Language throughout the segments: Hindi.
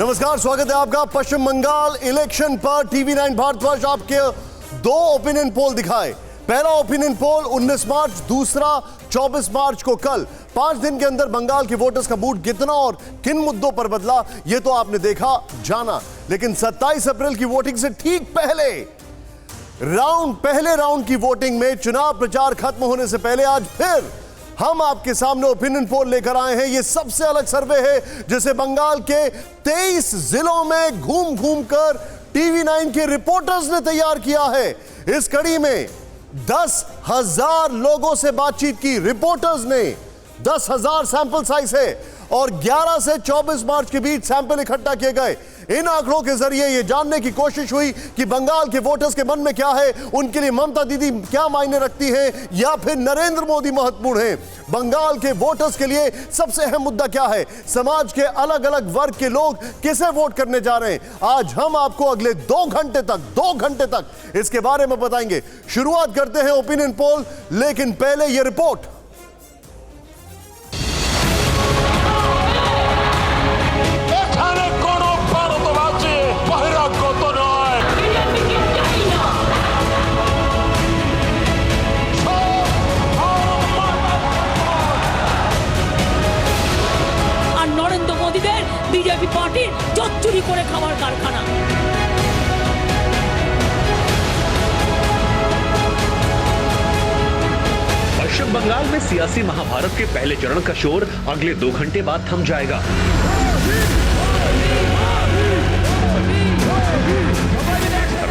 नमस्कार, स्वागत है आपका। पश्चिम बंगाल इलेक्शन पर टीवी9 भारतवर्ष आपके दो ओपिनियन पोल दिखाए। पहला ओपिनियन पोल 19 मार्च, दूसरा 24 मार्च को। कल 5 दिन के अंदर बंगाल के वोटर्स का मूड कितना और किन मुद्दों पर बदला, यह तो आपने देखा जाना। लेकिन 27 अप्रैल की वोटिंग से ठीक पहले राउंड की वोटिंग में चुनाव प्रचार खत्म होने से पहले आज फिर हम आपके सामने ओपिनियन पोल लेकर आए हैं। यह सबसे अलग सर्वे है जिसे बंगाल के 23 जिलों में घूम घूम कर टीवी9 के रिपोर्टर्स ने तैयार किया है। इस कड़ी में 10,000 लोगों से बातचीत की रिपोर्टर्स ने। 10,000 सैंपल साइज है और 11 से 24 मार्च के बीच सैंपल इकट्ठा किए गए। इन आंकड़ों के जरिए यह जानने की कोशिश हुई कि बंगाल के वोटर्स के मन में क्या है, उनके लिए ममता दीदी क्या मायने रखती हैं या फिर नरेंद्र मोदी महत्वपूर्ण हैं। बंगाल के वोटर्स के लिए सबसे अहम मुद्दा क्या है, समाज के अलग अलग वर्ग के लोग किसे वोट करने जा रहे हैं। आज हम आपको अगले 2 घंटे तक इसके बारे में बताएंगे। शुरुआत करते हैं ओपिनियन पोल, लेकिन पहले यह रिपोर्ट। बीजेपी पार्टी जो चुरी करे खावार कारखाना। पश्चिम बंगाल में सियासी महाभारत के पहले चरण का शोर अगले 2 घंटे बाद थम जाएगा।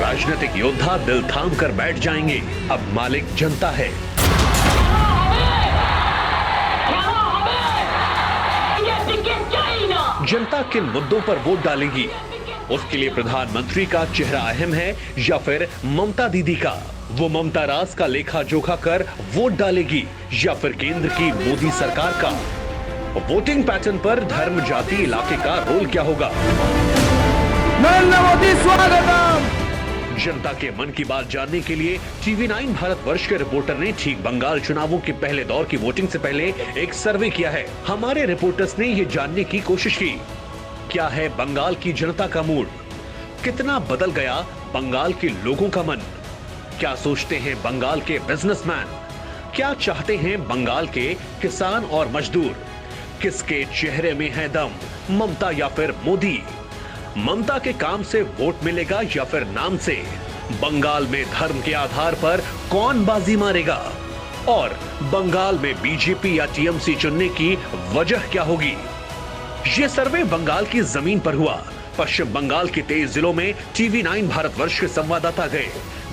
राजनीतिक योद्धा दिल थाम कर बैठ जाएंगे। अब मालिक जनता है। जनता किन मुद्दों पर वोट डालेगी, उसके लिए प्रधानमंत्री का चेहरा अहम है या फिर ममता दीदी का। वो ममता राज का लेखा जोखा कर वोट डालेगी या फिर केंद्र की मोदी सरकार का। वोटिंग पैटर्न पर धर्म, जाति, इलाके का रोल क्या होगा। नरेंद्र मोदी स्वागतम। जनता के मन की बात जानने के लिए टीवी9 भारतवर्ष के रिपोर्टर ने ठीक बंगाल चुनावों के पहले दौर की वोटिंग से पहले एक सर्वे किया है। हमारे रिपोर्टर्स ने यह जानने की कोशिश की, क्या है बंगाल की जनता का मूड, कितना बदल गया बंगाल के लोगों का मन, क्या सोचते हैं बंगाल के बिजनेसमैन, क्या चाहते हैं बंगाल के किसान और मजदूर, किसके चेहरे में है दम, ममता या फिर मोदी। ममता के काम से वोट मिलेगा या फिर नाम से। बंगाल में धर्म के आधार पर कौन बाजी मारेगा और बंगाल में बीजेपी या टीएमसी चुनने की वजह क्या होगी। यह सर्वे बंगाल की जमीन पर हुआ। पश्चिम बंगाल के 23 जिलों में टीवी9 भारतवर्ष के संवाददाता गए।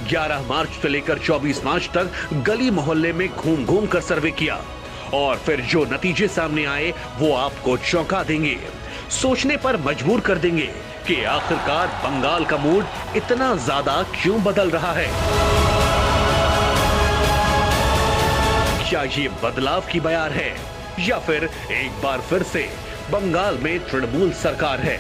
11 मार्च से लेकर 24 मार्च तक गली मोहल्ले में घूम घूम कर सर्वे किया और फिर जो नतीजे सामने आए वो आपको चौंका देंगे, सोचने पर मजबूर कर देंगे कि आखिरकार बंगाल का मूड इतना ज्यादा क्यों बदल रहा है। क्या ये बदलाव की बयार है या फिर एक बार फिर से बंगाल में तृणमूल सरकार है।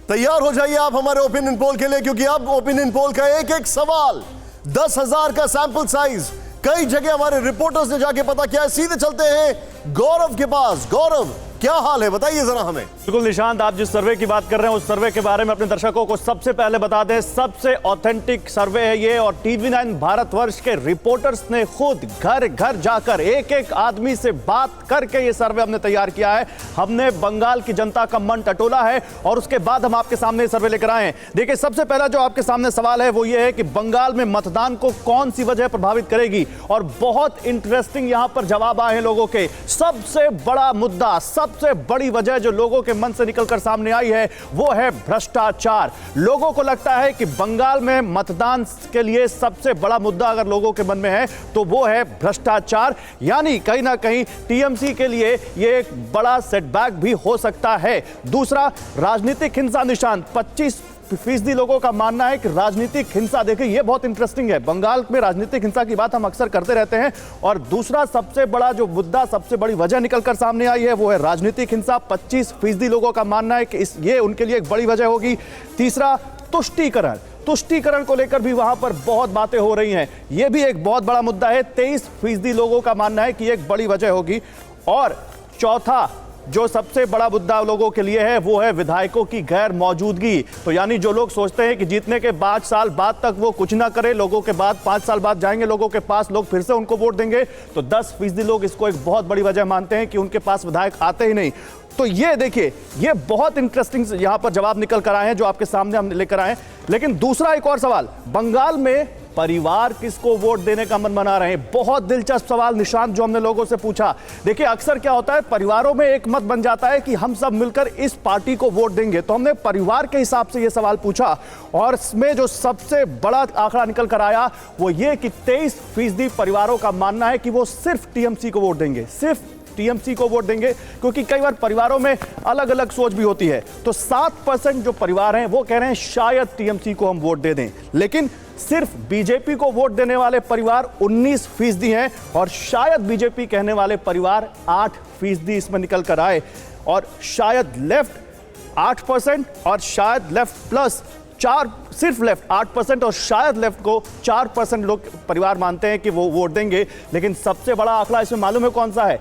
तैयार हो जाइए आप हमारे ओपिनियन पोल के लिए, क्योंकि अब ओपिनियन पोल का एक एक सवाल, 10,000 का सैंपल साइज, कई जगह हमारे रिपोर्टर्स ने जाके पता किया है। सीधे चलते हैं गौरव के पास। गौरव, क्या हाल है, बताइए जरा हमें। बिल्कुल निशांत, आप जिस सर्वे की बात कर रहे हैं उस सर्वे के बारे में अपने दर्शकों को सबसे पहले बता दें, सबसे ऑथेंटिक सर्वे है ये और टीवी9 भारतवर्ष के रिपोर्टर्स ने खुद घर घर जाकर एक एक आदमी से बात करके ये सर्वे हमने तैयार किया है। हमने बंगाल की जनता का मन टटोला है और उसके बाद हम आपके सामने सर्वे लेकर आए हैं। देखिए, सबसे पहला जो आपके सामने सवाल है वो ये है कि बंगाल में मतदान को कौन सी वजह प्रभावित करेगी, और बहुत इंटरेस्टिंग यहां पर जवाब आए हैं लोगों के। सबसे बड़ा मुद्दा, सबसे बड़ी वजह जो लोगों के मन से निकलकर सामने आई है वो है भ्रष्टाचार। लोगों को लगता है कि बंगाल में मतदान के लिए सबसे बड़ा मुद्दा अगर लोगों के मन में है तो वो है भ्रष्टाचार। यानी कहीं ना कहीं टीएमसी के लिए यह एक बड़ा सेटबैक भी हो सकता है। दूसरा, राजनीतिक हिंसा। निशांत, 25% लोगों का मानना है कि राजनीतिक हिंसा, देखिए ये बहुत इंटरेस्टिंग है, बंगाल में राजनीतिक हिंसा की बात हम अक्सर करते रहते हैं। और दूसरा सबसे बड़ा जो मुद्दा, सबसे बड़ी वजह निकलकर सामने आई है वो है राजनीतिक हिंसा। 25% लोगों का मानना है कि ये उनके लिए एक बड़ी वजह होगी। तीसरा, तुष्टीकरण। तुष्टीकरण को लेकर भी वहां पर बहुत बातें हो रही हैं, यह भी एक बहुत बड़ा मुद्दा है। 23% लोगों का मानना है कि एक बड़ी वजह होगी। और चौथा जो सबसे बड़ा मुद्दा लोगों के लिए है वो है विधायकों की गैर मौजूदगी। तो यानी जो लोग सोचते हैं कि जीतने के 5 साल बाद तक वो कुछ ना करे, लोगों के बाद 5 साल बाद जाएंगे लोगों के पास, लोग फिर से उनको वोट देंगे, तो 10% लोग इसको एक बहुत बड़ी वजह मानते हैं कि उनके पास विधायक आते ही नहीं। तो ये देखिए, ये बहुत इंटरेस्टिंग यहां पर जवाब निकल कर आए हैं जो आपके सामने हम लेकर आए हैं। लेकिन दूसरा एक और सवाल, बंगाल में परिवार किसको वोट देने का मन बना रहे हैं? बहुत दिलचस्प सवाल निशांत जो हमने लोगों से पूछा। देखिए, अक्सर क्या होता है, परिवारों में एक मत बन जाता है कि हम सब मिलकर इस पार्टी को वोट देंगे। तो हमने परिवार के हिसाब से यह सवाल पूछा और इसमें जो सबसे बड़ा आंकड़ा निकल कर आया वो ये कि 23% परिवारों का मानना है कि वो सिर्फ टीएमसी को वोट देंगे, सिर्फ टीएमसी को वोट देंगे, क्योंकि कई बार परिवारों में अलग अलग सोच भी होती है। तो 7% जो परिवार हैं वो कह रहे हैं शायद टीएमसी को हम वोट दे दें, लेकिन सिर्फ बीजेपी को वोट देने वाले परिवार 19% हैं और शायद बीजेपी कहने वाले परिवार 8% इसमें निकल कर आए। और शायद लेफ्ट 8% और शायद लेफ्ट प्लस 4, सिर्फ लेफ्ट 8% और शायद लेफ्ट को 4% लोग परिवार मानते हैं कि वो वोट देंगे। लेकिन सबसे बड़ा आंकड़ा इसमें मालूम है कौन सा है?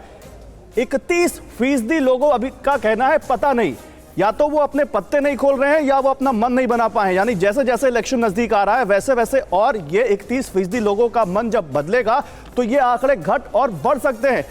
31% लोगों अभी का कहना है पता नहीं, या तो वो अपने पत्ते नहीं खोल रहे हैं या वो अपना मन नहीं बना पाए। यानी जैसे जैसे इलेक्शन नजदीक आ रहा है वैसे वैसे और ये 31% लोगों का मन जब बदलेगा तो ये आंकड़े घट और बढ़ सकते हैं।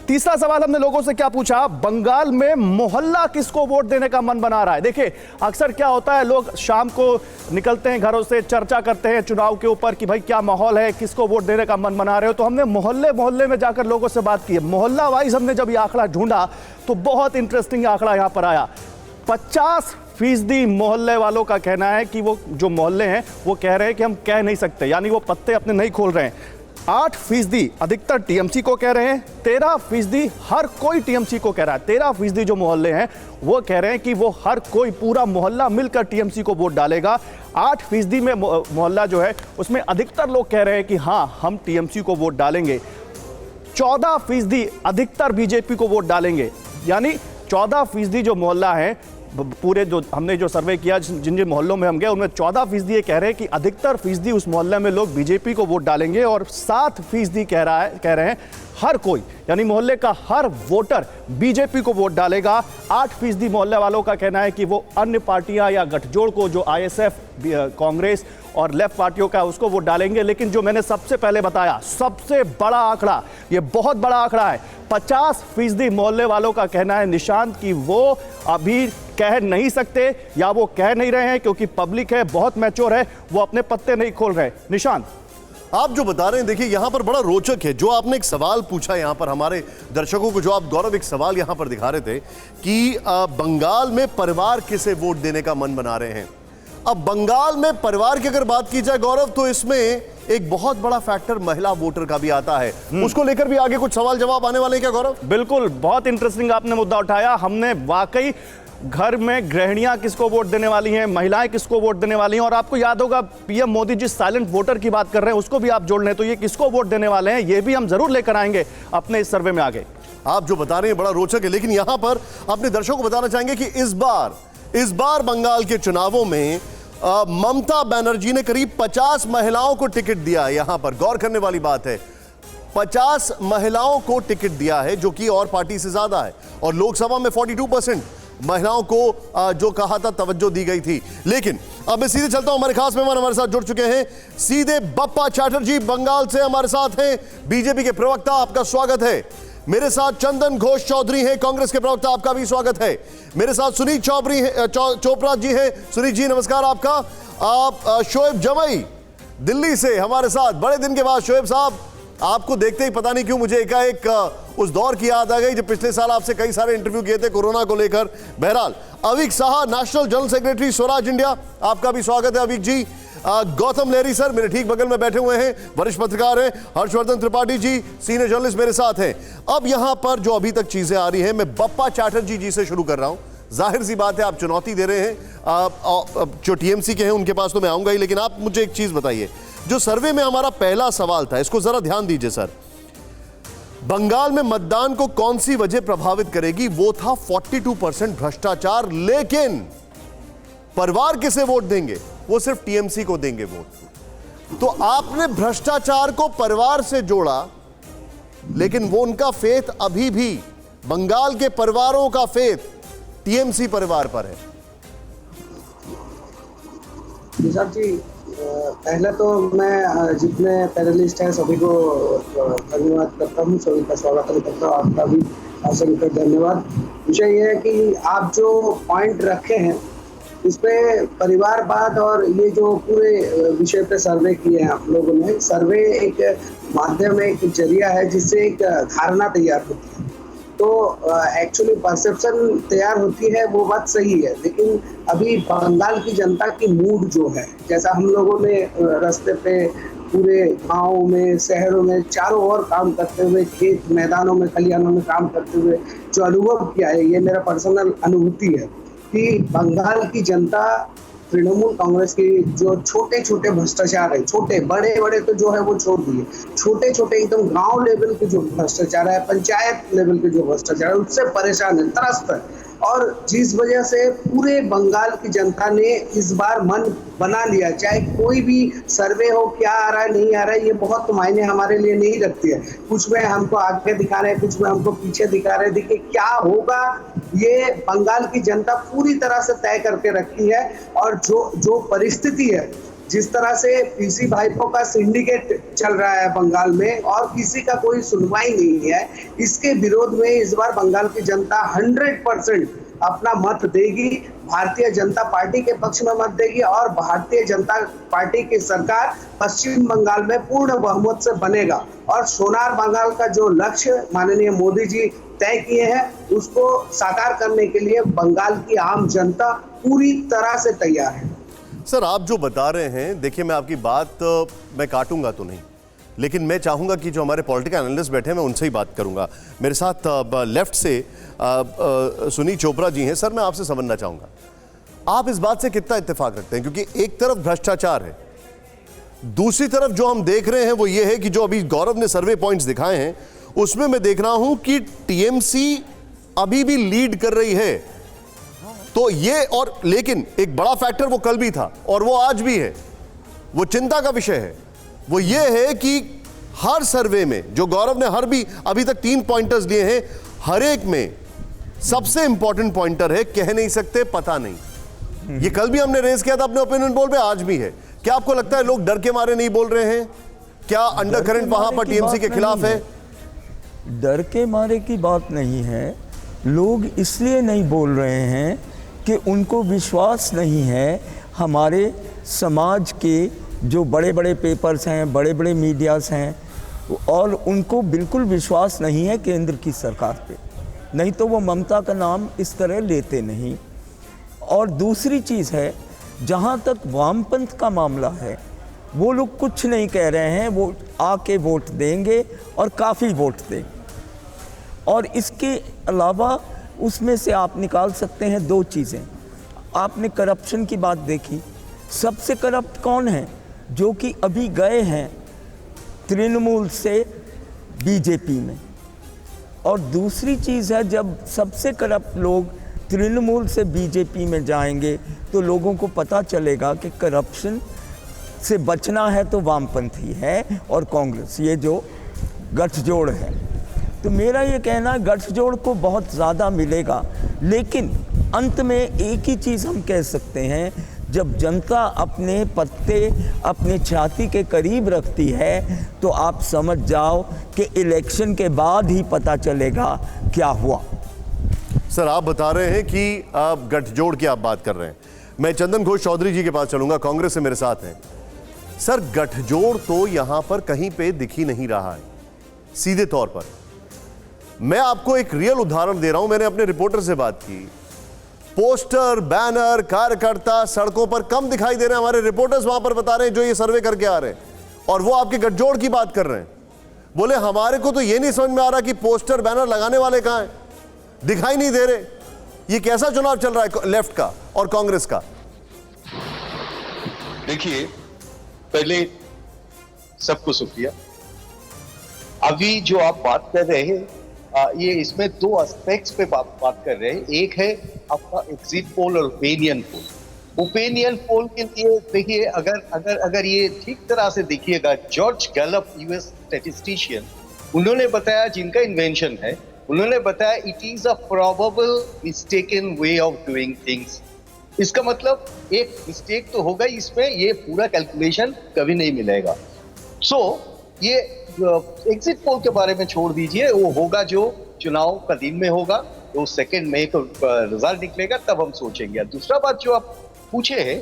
तीसरा सवाल हमने लोगों से क्या पूछा, बंगाल में मोहल्ला किसको वोट देने का मन बना रहा है? देखिए, अक्सर क्या होता है, लोग शाम को निकलते हैं घरों से, चर्चा करते हैं चुनाव के ऊपर कि भाई क्या माहौल है, किसको वोट देने का मन बना रहे हो। तो हमने मोहल्ले में जाकर लोगों से बात की। मोहल्ला वाइज हमने जब ये आंकड़ा ढूंढा तो बहुत इंटरेस्टिंग आंकड़ा यहां पर आया। 50% मोहल्ले वालों का कहना है कि वो जो मोहल्ले हैं वो कह रहे हैं कि हम कह नहीं सकते, यानी वो पत्ते अपने नहीं खोल रहे हैं। 8% अधिकतर टीएमसी को कह रहे हैं, 13% हर कोई टीएमसी को कह रहा है। 13% जो मोहल्ले हैं वो कह रहे हैं कि वो हर कोई पूरा मोहल्ला मिलकर टीएमसी को वोट डालेगा। 8% में मोहल्ला जो है उसमें अधिकतर लोग कह रहे हैं कि हाँ हम टीएमसी को वोट डालेंगे। 14% अधिकतर बीजेपी को वोट डालेंगे। यानी 14% जो मोहल्ला है, पूरे जो हमने जो सर्वे किया जिन जिन मोहल्लों में हम गए उनमें 14% ये कह रहे हैं कि अधिकतर फीसदी उस मोहल्ले में लोग बीजेपी को वोट डालेंगे और 7% कह रहे हैं हर कोई, यानी मोहल्ले का हर वोटर बीजेपी को वोट डालेगा। 8% मोहल्ले वालों का कहना है कि वो अन्य पार्टियां या गठजोड़ को, जो आईएसएफ, कांग्रेस और लेफ्ट पार्टियों का, उसको वोट डालेंगे। लेकिन जो मैंने सबसे पहले बताया, सबसे बड़ा आंकड़ा, ये बहुत बड़ा आंकड़ा है, 50% मोहल्ले वालों का कहना है निशांत कि वो अभी कह नहीं सकते या वो कह नहीं रहे हैं क्योंकि पब्लिक है, बहुत मैच्योर है, वो अपने पत्ते नहीं खोल रहे। निशांत, आप जो बता रहे हैं, देखिए यहां पर बड़ा रोचक है। जो आपने एक सवाल पूछा यहां पर हमारे दर्शकों को, जो आप गौरव एक सवाल यहां पर दिखा रहे थे कि बंगाल में परिवार किसे वोट देने का मन बना रहे हैं। अब बंगाल में परिवार की अगर बात की जाए गौरव, तो इसमें एक बहुत बड़ा फैक्टर महिला वोटर का भी आता है। उसको लेकर भी आगे कुछ सवाल जवाब आने वाले हैं क्या गौरव? बिल्कुल, बहुत इंटरेस्टिंग आपने मुद्दा उठाया। हमने वाकई घर में गृहिणियां किसको वोट देने वाली हैं, महिलाएं किसको वोट देने वाली हैं, और आपको याद होगा पीएम मोदी जिस साइलेंट वोटर की बात कर रहे हैं उसको भी आप जोड़ लें तो ये किसको वोट देने वाले हैं, ये भी हम जरूर लेकर आएंगे अपने इस सर्वे में आगे। आप जो बता रहे हैं बड़ा रोचक है। लेकिन यहां पर अपने दर्शकों को बताना चाहेंगे कि इस बार बंगाल के चुनावों में ममता बनर्जी ने करीब 50 महिलाओं को टिकट दिया है। यहां पर गौर करने वाली बात है, 50 महिलाओं को टिकट दिया है, जो कि और पार्टी से ज्यादा है। और लोकसभा में 42% महिलाओं को जो कहा था तवज्जो दी गई थी। लेकिन अब मैं सीधे चलता हूं, हमारे खास मेहमान हमारे साथ जुड़ चुके हैं सीधे। बप्पा चैटर्जी बंगाल से हमारे साथ हैं, बीजेपी के प्रवक्ता, आपका स्वागत है। मेरे साथ चंदन घोष चौधरी हैं, कांग्रेस के प्रवक्ता, आपका भी स्वागत है। मेरे साथ सुनीत चोपड़ा जी हैं। सुनीत जी नमस्कार आपका। आप शोएब जमई दिल्ली से हमारे साथ, बड़े दिन के बाद। शोएब साहब, आपको देखते ही पता नहीं क्यों मुझे एकाएक उस दौर की याद आ गई जब पिछले साल आपसे कई सारे इंटरव्यू किए थे कोरोना को लेकर। बहरहाल, Avik Saha national general secretary Swaraj India, आपका भी स्वागत है अविक जी। गौतम लहरी सर मेरे ठीक बगल में बैठे हुए हैं, वरिष्ठ पत्रकार हैं। हर्षवर्धन त्रिपाठी जी सीनियर जर्नलिस्ट मेरे साथ हैं। अब यहां पर जो अभी तक चीजें आ रही हैं, मैं बप्पा चैटर्जी जी से शुरू कर रहा हूं। जाहिर सी बात है आप चुनौती दे रहे हैं, जो टीएमसी के हैं उनके पास तो मैं आऊंगा ही, लेकिन आप मुझे एक चीज बताइए। जो सर्वे में हमारा पहला सवाल था, इसको जरा ध्यान दीजिए सर। बंगाल में मतदान को कौन सी वजह प्रभावित करेगी, वो था 42% भ्रष्टाचार। लेकिन परिवार किसे वोट देंगे, वो सिर्फ टीएमसी को देंगे वोट। तो आपने भ्रष्टाचार को परिवार से जोड़ा, लेकिन वो उनका फेथ अभी भी बंगाल के परिवारों का फेथ टीएमसी परिवार पर है। निसार जी, पहले तो मैं जितने पैनलिस्ट हैं सभी को धन्यवाद करता हूँ, सभी का स्वागत करता हूँ। आपका भी असंख्य धन्यवाद। विषय ये है कि आप जो पॉइंट रखे हैं इस पे परिवारवाद और ये जो पूरे विषय पे सर्वे किए हैं आप लोगों ने, सर्वे एक माध्यम है, एक जरिया है जिससे एक धारणा तैयार होती है। तो एक्चुअली परसेप्शन तैयार होती है, वो बात सही है, लेकिन अभी बंगाल की जनता की मूड जो है, जैसा हम लोगों ने रास्ते पे पूरे गाँव में, शहरों में, चारों ओर काम करते हुए, खेत मैदानों में, खलिहानों में काम करते हुए जो अनुभव किया है, ये मेरा पर्सनल अनुभूति है कि बंगाल की जनता तृणमूल कांग्रेस की जो छोटे छोटे भ्रष्टाचार है, छोटे बड़े बड़े तो जो है वो छोड़ दिए, छोटे छोटे एकदम गांव लेवल के जो भ्रष्टाचार है, पंचायत लेवल के जो भ्रष्टाचार है, उससे परेशान है, त्रस्त है। और जिस वजह से पूरे बंगाल की जनता ने इस बार मन बना लिया, चाहे कोई भी सर्वे हो, क्या आ रहा है नहीं आ रहा है, ये बहुत मायने हमारे लिए नहीं रखती है। कुछ में हमको आगे दिखा रहे हैं, कुछ में हमको पीछे दिखा रहे हैं। देखिए क्या होगा, ये बंगाल की जनता पूरी तरह से तय करके रखी है। और जो परिस्थिति है, जिस तरह से पीसी भाइपों का सिंडिकेट चल रहा है बंगाल में और किसी का कोई सुनवाई नहीं है, इसके विरोध में इस बार बंगाल की जनता 100% अपना मत देगी, भारतीय जनता पार्टी के पक्ष में मत देगी और भारतीय जनता पार्टी की सरकार पश्चिम बंगाल में पूर्ण बहुमत से बनेगा। और सोनार बंगाल का जो लक्ष्य माननीय मोदी जी तय किए हैं, उसको साकार करने के लिए बंगाल की आम जनता पूरी तरह से तैयार है। सर, आप जो बता रहे हैं, देखिए मैं आपकी बात मैं काटूंगा तो नहीं, लेकिन मैं चाहूंगा कि जो हमारे पॉलिटिकल एनालिस्ट बैठे हैं मैं उनसे ही बात करूंगा। मेरे साथ लेफ्ट से सुनील चोपड़ा जी हैं। सर, मैं आपसे समझना चाहूंगा, आप इस बात से कितना इत्तेफाक रखते हैं? क्योंकि एक तरफ भ्रष्टाचार है, दूसरी तरफ जो हम देख रहे हैं वो ये है कि जो अभी गौरव ने सर्वे पॉइंट्स दिखाए हैं उसमें मैं देख रहा हूं कि टीएमसी अभी भी लीड कर रही है। तो ये, और लेकिन एक बड़ा फैक्टर वो कल भी था और वो आज भी है, वो चिंता का विषय है, वो ये है कि हर सर्वे में जो गौरव ने अभी तक 3 पॉइंटर्स दिए हैं, हर एक में सबसे इंपॉर्टेंट पॉइंटर है कह नहीं सकते, पता नहीं। ये कल भी हमने रेज किया था अपने ओपिनियन पोल में, आज भी है। क्या आपको लगता है लोग डर के मारे नहीं बोल रहे हैं? क्या अंडर करंट वहां पर टीएमसी के खिलाफ है? डर के मारे की बात नहीं है, लोग इसलिए नहीं बोल रहे हैं कि उनको विश्वास नहीं है हमारे समाज के जो बड़े बड़े पेपर्स हैं, बड़े बड़े मीडियाज़ हैं, और उनको बिल्कुल विश्वास नहीं है केंद्र की सरकार पे, नहीं तो वो ममता का नाम इस तरह लेते नहीं। और दूसरी चीज़ है, जहाँ तक वामपंथ का मामला है, वो लोग कुछ नहीं कह रहे हैं, वो आके वोट देंगे और काफ़ी वोट देंगे। और इसके अलावा उसमें से आप निकाल सकते हैं 2 चीज़ें। आपने करप्शन की बात देखी, सबसे करप्ट कौन है? जो कि अभी गए हैं तृणमूल से बीजेपी में। और दूसरी चीज़ है, जब सबसे करप्ट लोग तृणमूल से बीजेपी में जाएंगे तो लोगों को पता चलेगा कि करप्शन से बचना है तो वामपंथी है और कांग्रेस, ये जो गठजोड़ है। तो मेरा ये कहना है गठजोड़ को बहुत ज़्यादा मिलेगा, लेकिन अंत में एक ही चीज़ हम कह सकते हैं, जब जनता अपने पत्ते अपने छाती के करीब रखती है तो आप समझ जाओ कि इलेक्शन के बाद ही पता चलेगा क्या हुआ। सर, आप बता रहे हैं कि आप गठजोड़ की आप बात कर रहे हैं। मैं चंदन घोष चौधरी जी के पास चलूंगा, कांग्रेस से मेरे साथ हैं। सर, गठजोड़ तो यहां पर कहीं पे दिख ही नहीं रहा है सीधे तौर पर। मैं आपको एक रियल उदाहरण दे रहा हूं, मैंने अपने रिपोर्टर से बात की, पोस्टर, बैनर, कार्यकर्ता सड़कों पर कम दिखाई दे रहे हैं। हमारे रिपोर्टर्स वहां पर बता रहे हैं जो ये सर्वे करके आ रहे हैं, और वो आपके गठजोड़ की बात कर रहे हैं। बोले हमारे को तो ये नहीं समझ में आ रहा कि पोस्टर बैनर लगाने वाले कहां हैं, दिखाई नहीं दे रहे। ये कैसा चुनाव चल रहा है लेफ्ट का और कांग्रेस का? देखिए, पहले सबको शुक्रिया। अभी जो आप बात कर रहे हैं, ये इसमें 2 एस्पेक्ट्स पे बात कर रहे हैं। एक है आपका एग्जिट पोल और ओपिनियन पोल। ओपिनियन पोल के लिए देखिए, अगर ये ठीक तरह से देखिएगा, जॉर्ज गैलप यूएस स्टैटिस्टिशियन, उन्होंने बताया जिनका इन्वेंशन है, उन्होंने बताया it is a probable mistaken way of doing things. इसका मतलब एक मिस्टेक तो होगा इसमें, ये पूरा कैलकुलेशन कभी नहीं मिलेगा। सो ये एग्जिट पोल के बारे में छोड़ दीजिए, वो होगा जो चुनाव का दिन में होगा, तो 2 मई को रिजल्ट निकलेगा, तब हम सोचेंगे। दूसरा बात जो आप पूछे है,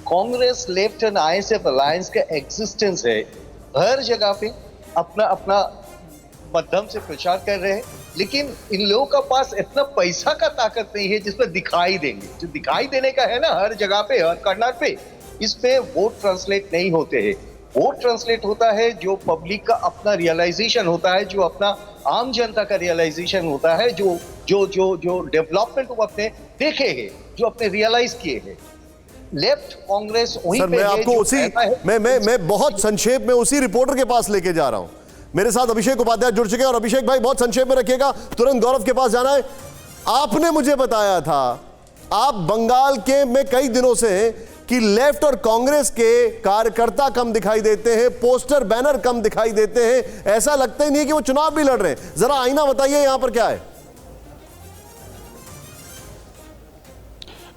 Congress left and ISF alliance का एग्जिस्टेंस है, हर जगह पे अपना अपना मध्यम से प्रचार कर रहे हैं, लेकिन इन लोगों का पास इतना पैसा का ताकत नहीं है जिसमें दिखाई देंगे। जो दिखाई देने का है ना, हर जगह पे, हर कर्नल पे, इस पे वोट ट्रांसलेट नहीं होते हैं। वोट ट्रांसलेट होता है जो पब्लिक का अपना रियलाइजेशन होता है, जो अपना आम जनता का रियलाइजेशन होता है, जो जो जो जो डेवलपमेंट वो अपने देखे हैं, जो अपने रियलाइज किए हैं। लेफ्ट कांग्रेस वहीं सर, पे मैं है आपको जो उसी कहता है। मैं बहुत संक्षेप में उसी रिपोर्टर के पास लेके जा रहा हूं। मेरे साथ अभिषेक उपाध्याय जुड़ चुके हैं, और अभिषेक भाई बहुत संक्षेप में रखिएगा, तुरंत गौरव के पास जाना है। आपने मुझे बताया था, आप बंगाल के में कई दिनों से हैं कि लेफ्ट और कांग्रेस के कार्यकर्ता कम दिखाई देते हैं, पोस्टर बैनर कम दिखाई देते हैं, ऐसा लगता ही नहीं है कि वो चुनाव भी लड़ रहे हैं। जरा आईना बताइए यहां पर क्या है।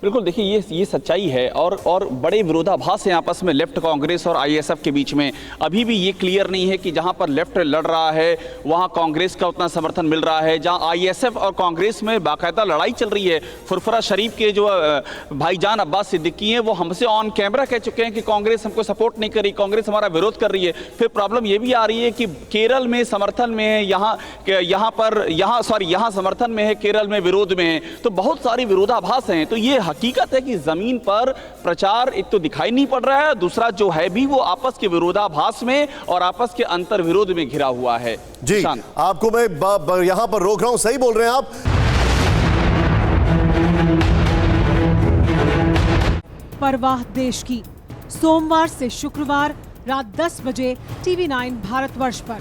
बिल्कुल, देखिए ये सच्चाई है, और बड़े विरोधाभास हैं आपस में लेफ्ट कांग्रेस और आईएसएफ के बीच में। अभी भी ये क्लियर नहीं है कि जहां पर लेफ्ट लड़ रहा है वहां कांग्रेस का उतना समर्थन मिल रहा है, जहां आईएसएफ और कांग्रेस में बाकायदा लड़ाई चल रही है। फुरफुरा शरीफ के जो भाईजान अब्बास सिद्दीकी हैं, वो हमसे ऑन कैमरा कह चुके हैं कि कांग्रेस हमको सपोर्ट नहीं कर रही, कांग्रेस हमारा विरोध कर रही है। फिर प्रॉब्लम ये भी आ रही है कि केरल में समर्थन में है, यहाँ समर्थन में है, केरल में विरोध में है। तो बहुत सारी विरोधाभास हैं। तो ये हकीकत है कि जमीन पर प्रचार एक तो दिखाई नहीं पड़ रहा है, दूसरा जो है भी वो आपस के विरोधाभास में और आपस के अंतर विरोध में घिरा हुआ है। जी, आपको मैं यहां पर रोक रहा हूं, सही बोल रहे हैं आप। परवाह देश की, सोमवार से शुक्रवार रात 10 बजे TV9 भारतवर्ष पर।